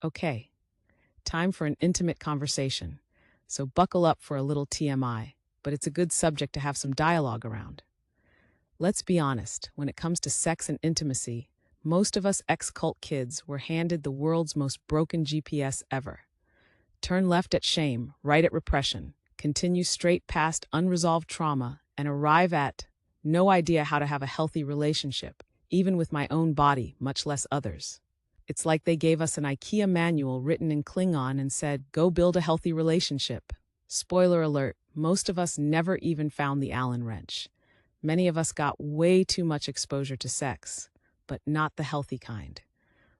Okay, time for an intimate conversation. So buckle up for a little TMI, but it's a good subject to have some dialogue around. Let's be honest, when it comes to sex and intimacy, most of us ex-cult kids were handed the world's most broken GPS ever. Turn left at shame, right at repression, continue straight past unresolved trauma, and arrive at no idea how to have a healthy relationship, even with my own body, much less others. It's like they gave us an IKEA manual written in Klingon and said, go build a healthy relationship. Spoiler alert, most of us never even found the Allen wrench. Many of us got way too much exposure to sex, but not the healthy kind.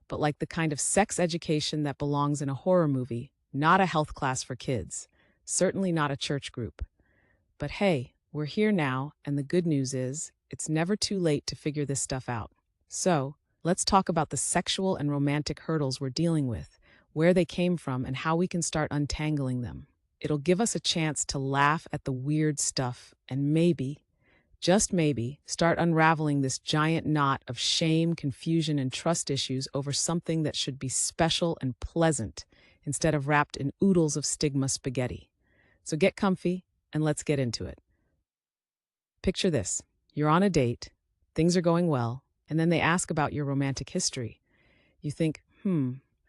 But like the kind of sex education that belongs in a horror movie, not a health class for kids, certainly not a church group. But hey, we're here now, and the good news is, it's never too late to figure this stuff out. So, let's talk about the sexual and romantic hurdles we're dealing with, where they came from, and how we can start untangling them. It'll give us a chance to laugh at the weird stuff and maybe, just maybe, start unraveling this giant knot of shame, confusion, and trust issues over something that should be special and pleasant instead of wrapped in oodles of stigma spaghetti. So get comfy and let's get into it. Picture this. You're on a date, things are going well, and then they ask about your romantic history. You think,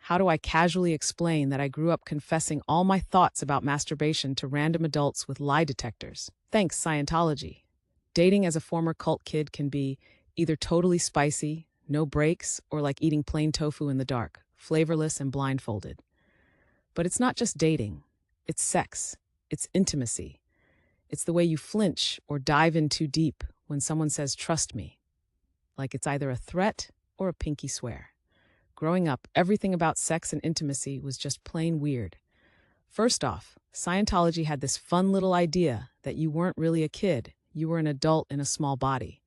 how do I casually explain that I grew up confessing all my thoughts about masturbation to random adults with lie detectors? Thanks, Scientology. Dating as a former cult kid can be either totally spicy, no breaks, or like eating plain tofu in the dark, flavorless and blindfolded. But it's not just dating. It's sex. It's intimacy. It's the way you flinch or dive in too deep when someone says, trust me. Like it's either a threat or a pinky swear. Growing up, everything about sex and intimacy was just plain weird. First off, Scientology had this fun little idea that you weren't really a kid. You were an adult in a small body.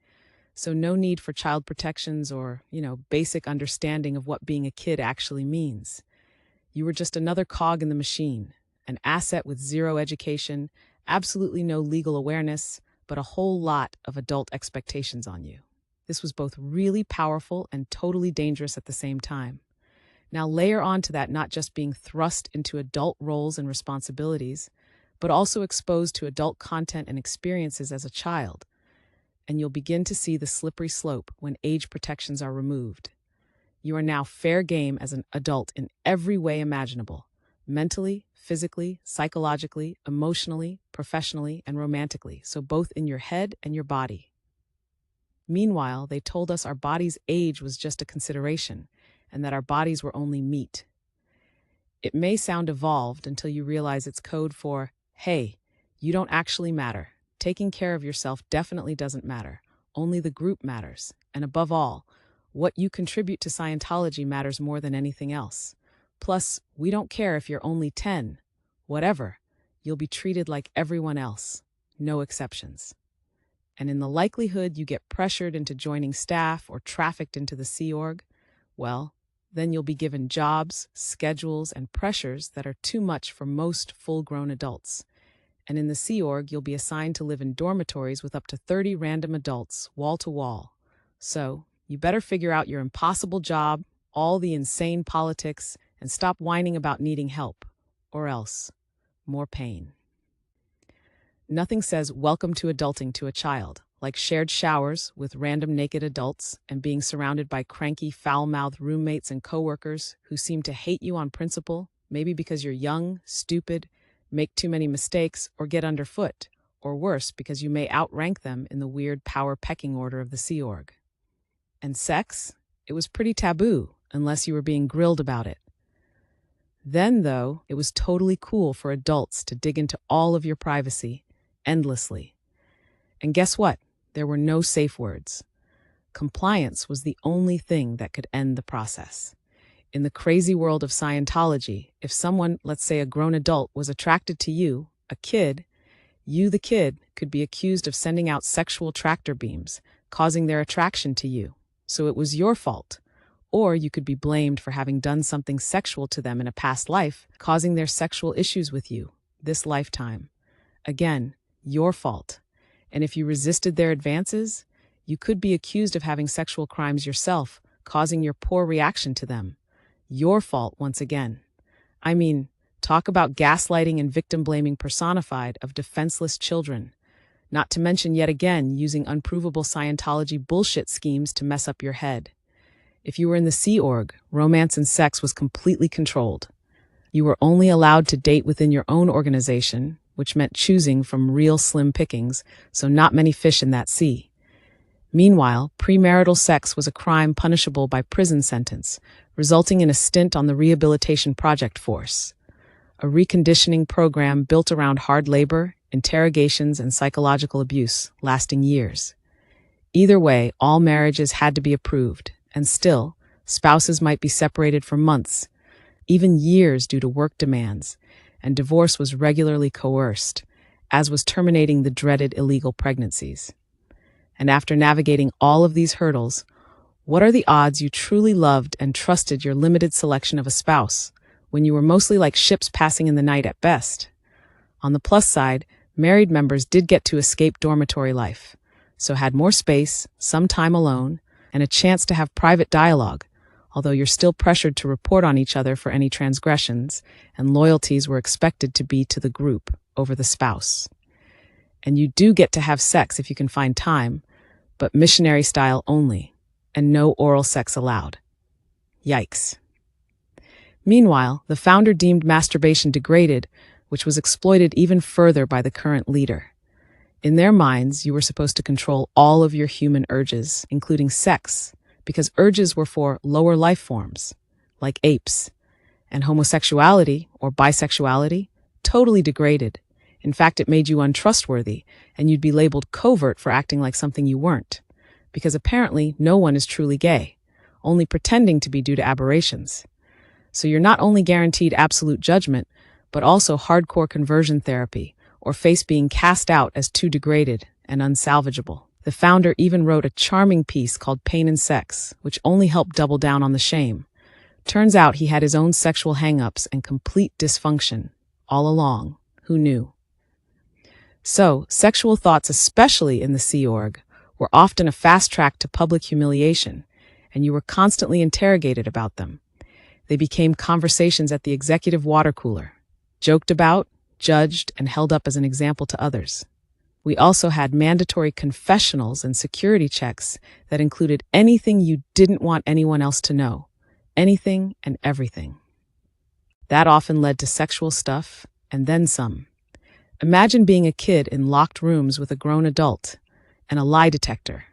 So no need for child protections or, basic understanding of what being a kid actually means. You were just another cog in the machine, an asset with zero education, absolutely no legal awareness, but a whole lot of adult expectations on you. This was both really powerful and totally dangerous at the same time. Now layer onto that not just being thrust into adult roles and responsibilities, but also exposed to adult content and experiences as a child, and you'll begin to see the slippery slope when age protections are removed. You are now fair game as an adult in every way imaginable, mentally, physically, psychologically, emotionally, professionally, and romantically, so both in your head and your body. Meanwhile, they told us our body's age was just a consideration, and that our bodies were only meat. It may sound evolved until you realize it's code for, hey, you don't actually matter. Taking care of yourself definitely doesn't matter. Only the group matters. And above all, what you contribute to Scientology matters more than anything else. Plus, we don't care if you're only 10. Whatever, you'll be treated like everyone else. No exceptions. And in the likelihood you get pressured into joining staff or trafficked into the Sea Org, well, then you'll be given jobs, schedules, and pressures that are too much for most full-grown adults. And in the Sea Org, you'll be assigned to live in dormitories with up to 30 random adults, wall to wall. So, you better figure out your impossible job, all the insane politics, and stop whining about needing help. Or else, more pain. Nothing says welcome to adulting to a child, like shared showers with random naked adults and being surrounded by cranky, foul-mouthed roommates and coworkers who seem to hate you on principle, maybe because you're young, stupid, make too many mistakes, or get underfoot, or worse, because you may outrank them in the weird power pecking order of the Sea Org. And sex? It was pretty taboo, unless you were being grilled about it. Then, though, it was totally cool for adults to dig into all of your privacy, endlessly. And guess what? There were no safe words. Compliance was the only thing that could end the process. In the crazy world of Scientology, if someone, let's say a grown adult, was attracted to you, a kid, you, the kid, could be accused of sending out sexual tractor beams, causing their attraction to you. So it was your fault. Or you could be blamed for having done something sexual to them in a past life, causing their sexual issues with you, this lifetime. Again, your fault. And if you resisted their advances, you could be accused of having sexual crimes yourself, causing your poor reaction to them. Your fault once again. I mean, talk about gaslighting and victim blaming personified of defenseless children. Not to mention, yet again, using unprovable Scientology bullshit schemes to mess up your head. If you were in the Sea Org, romance and sex was completely controlled. You were only allowed to date within your own organization, which meant choosing from real slim pickings, so not many fish in that sea. Meanwhile, premarital sex was a crime punishable by prison sentence, resulting in a stint on the Rehabilitation Project Force, a reconditioning program built around hard labor, interrogations, and psychological abuse, lasting years. Either way, all marriages had to be approved, and still, spouses might be separated for months, even years due to work demands, and divorce was regularly coerced, as was terminating the dreaded illegal pregnancies. And after navigating all of these hurdles, what are the odds you truly loved and trusted your limited selection of a spouse, when you were mostly like ships passing in the night at best? On the plus side, married members did get to escape dormitory life, so had more space, some time alone, and a chance to have private dialogue, although you're still pressured to report on each other for any transgressions, and loyalties were expected to be to the group over the spouse. And you do get to have sex if you can find time, but missionary style only, and no oral sex allowed. Yikes. Meanwhile, the founder deemed masturbation degraded, which was exploited even further by the current leader. In their minds, you were supposed to control all of your human urges, including sex, because urges were for lower life forms, like apes, and homosexuality or bisexuality, totally degraded. In fact, it made you untrustworthy, and you'd be labeled covert for acting like something you weren't, because apparently no one is truly gay, only pretending to be due to aberrations. So you're not only guaranteed absolute judgment, but also hardcore conversion therapy, or face being cast out as too degraded and unsalvageable. The founder even wrote a charming piece called Pain and Sex, which only helped double down on the shame. Turns out he had his own sexual hang-ups and complete dysfunction, all along. Who knew? So, sexual thoughts, especially in the Sea Org, were often a fast track to public humiliation, and you were constantly interrogated about them. They became conversations at the executive water cooler, joked about, judged, and held up as an example to others. We also had mandatory confessionals and security checks that included anything you didn't want anyone else to know, anything and everything. That often led to sexual stuff, and then some. Imagine being a kid in locked rooms with a grown adult and a lie detector,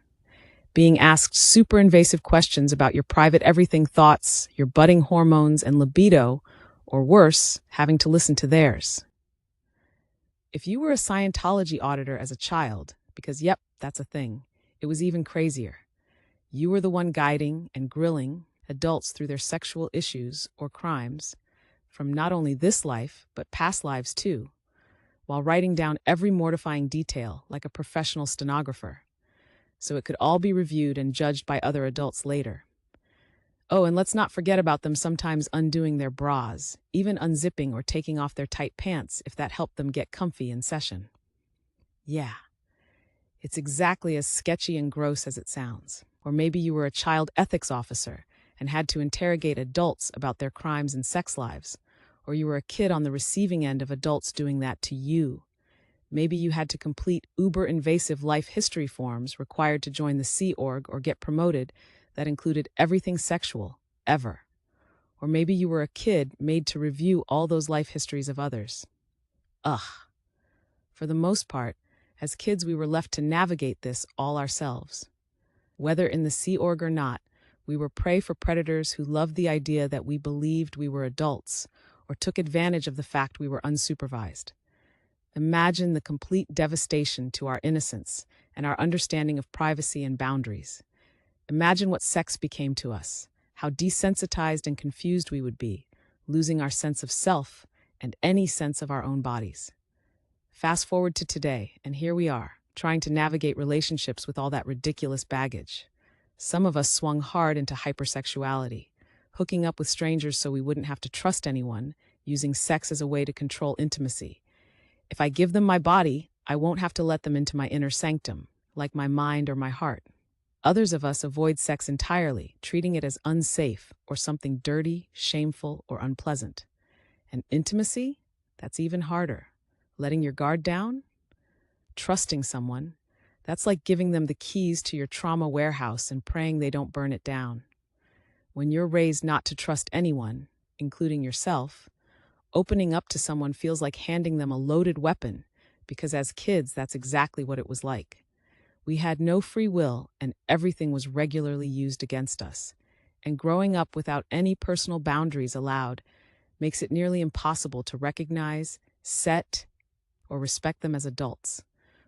being asked super invasive questions about your private everything thoughts, your budding hormones and libido, or worse, having to listen to theirs. If you were a Scientology auditor as a child, because yep, that's a thing, it was even crazier. You were the one guiding and grilling adults through their sexual issues or crimes, from not only this life, but past lives too, while writing down every mortifying detail like a professional stenographer, so it could all be reviewed and judged by other adults later. Oh, and let's not forget about them sometimes undoing their bras, even unzipping or taking off their tight pants if that helped them get comfy in session. Yeah, it's exactly as sketchy and gross as it sounds. Or maybe you were a child ethics officer and had to interrogate adults about their crimes and sex lives. Or you were a kid on the receiving end of adults doing that to you. Maybe you had to complete uber-invasive life history forms required to join the Sea Org or get promoted that included everything sexual, ever. Or maybe you were a kid made to review all those life histories of others. Ugh. For the most part, as kids we were left to navigate this all ourselves. Whether in the Sea Org or not, we were prey for predators who loved the idea that we believed we were adults, or took advantage of the fact we were unsupervised. Imagine the complete devastation to our innocence and our understanding of privacy and boundaries. Imagine what sex became to us, how desensitized and confused we would be, losing our sense of self and any sense of our own bodies. Fast forward to today, and here we are, trying to navigate relationships with all that ridiculous baggage. Some of us swung hard into hypersexuality, hooking up with strangers so we wouldn't have to trust anyone, using sex as a way to control intimacy. If I give them my body, I won't have to let them into my inner sanctum, like my mind or my heart. Others of us avoid sex entirely, treating it as unsafe or something dirty, shameful, or unpleasant. And intimacy? That's even harder. Letting your guard down? Trusting someone? That's like giving them the keys to your trauma warehouse and praying they don't burn it down. When you're raised not to trust anyone, including yourself, opening up to someone feels like handing them a loaded weapon, because as kids, that's exactly what it was like. We had no free will, and everything was regularly used against us. And growing up without any personal boundaries allowed makes it nearly impossible to recognize, set, or respect them as adults.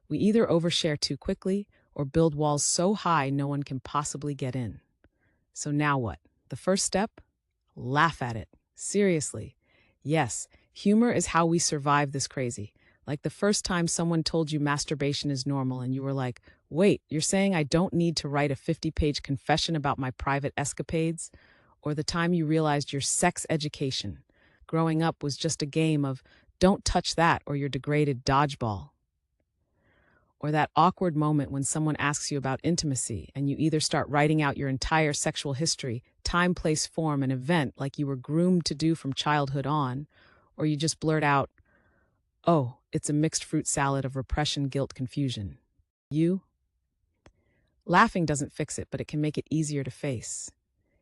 We either overshare too quickly or build walls so high no one can possibly get in. So now what? The first step? Laugh at it. Seriously. Yes, humor is how we survive this crazy. Like the first time someone told you masturbation is normal and you were like, wait, you're saying I don't need to write a 50-page confession about my private escapades? Or the time you realized your sex education, growing up, was just a game of don't touch that or you're degraded dodgeball. Or that awkward moment when someone asks you about intimacy and you either start writing out your entire sexual history, time, place, form, and event like you were groomed to do from childhood on, or you just blurt out, oh, it's a mixed fruit salad of repression, guilt, confusion. Laughing doesn't fix it, but it can make it easier to face.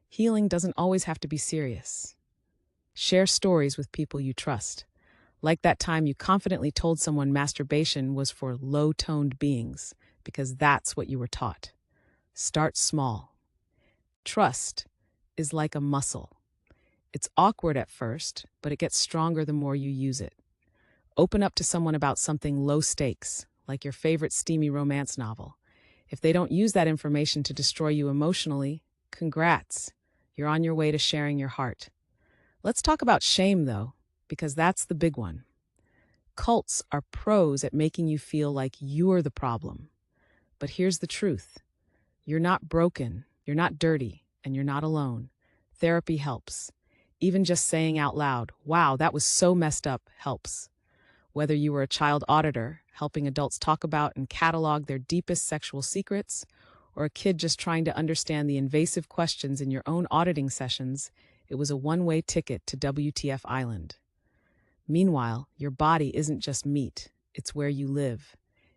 Healing doesn't always have to be serious. Share stories with people you trust. Like that time you confidently told someone masturbation was for low-toned beings, because that's what you were taught. Start small. Trust is like a muscle. It's awkward at first, but it gets stronger the more you use it. Open up to someone about something low stakes, like your favorite steamy romance novel. If they don't use that information to destroy you emotionally, congrats. You're on your way to sharing your heart. Let's talk about shame, though, because that's the big one. Cults are pros at making you feel like you're the problem. But here's the truth. You're not broken, you're not dirty, and you're not alone. Therapy helps. Even just saying out loud, wow, that was so messed up, helps. Whether you were a child auditor, helping adults talk about and catalog their deepest sexual secrets, or a kid just trying to understand the invasive questions in your own auditing sessions, it was a one-way ticket to WTF Island. Meanwhile, your body isn't just meat, it's where you live.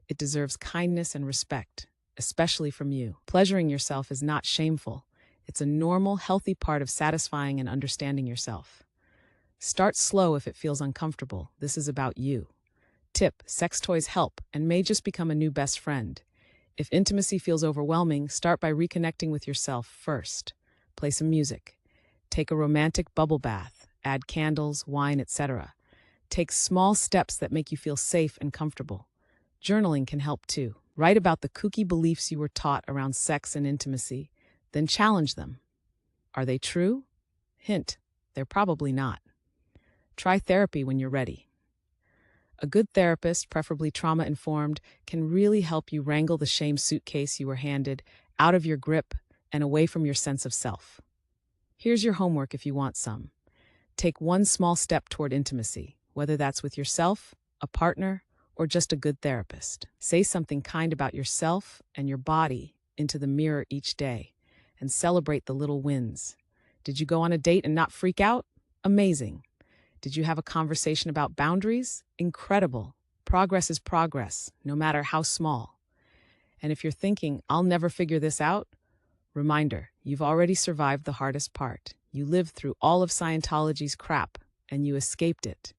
It deserves kindness and respect, especially from you. Pleasuring yourself is not shameful. It's a normal, healthy part of satisfying and understanding yourself. Start slow if it feels uncomfortable. This is about you. Tip: sex toys help and may just become a new best friend. If intimacy feels overwhelming, start by reconnecting with yourself first. Play some music. Take a romantic bubble bath. Add candles, wine, etc. Take small steps that make you feel safe and comfortable. Journaling can help too. Write about the kooky beliefs you were taught around sex and intimacy, then challenge them. Are they true? Hint: they're probably not. Try therapy when you're ready. A good therapist, preferably trauma-informed, can really help you wrangle the shame suitcase you were handed out of your grip and away from your sense of self. Here's your homework if you want some. Take one small step toward intimacy, whether that's with yourself, a partner, or just a good therapist. Say something kind about yourself and your body into the mirror each day, and celebrate the little wins. Did you go on a date and not freak out? Amazing. Did you have a conversation about boundaries? Incredible. Progress is progress, no matter how small. And if you're thinking, I'll never figure this out, reminder, you've already survived the hardest part. You lived through all of Scientology's crap, and you escaped it.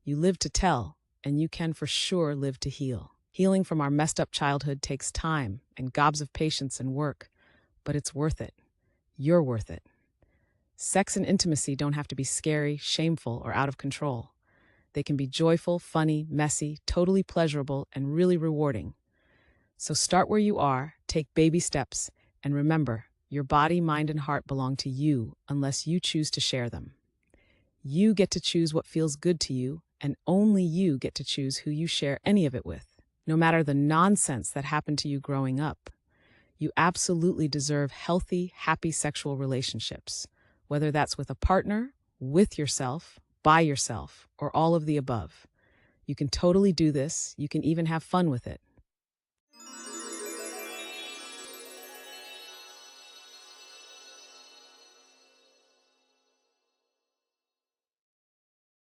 You live to tell, and you can for sure live to heal. Healing from our messed up childhood takes time and gobs of patience and work, but it's worth it. You're worth it. Sex and intimacy don't have to be scary, shameful, or out of control. They can be joyful, funny, messy, totally pleasurable, and really rewarding. So start where you are, take baby steps, and remember, your body, mind, and heart belong to you unless you choose to share them. You get to choose what feels good to you, and only you get to choose who you share any of it with. No matter the nonsense that happened to you growing up, you absolutely deserve healthy, happy sexual relationships, whether that's with a partner, with yourself, by yourself, or all of the above. You can totally do this. You can even have fun with it.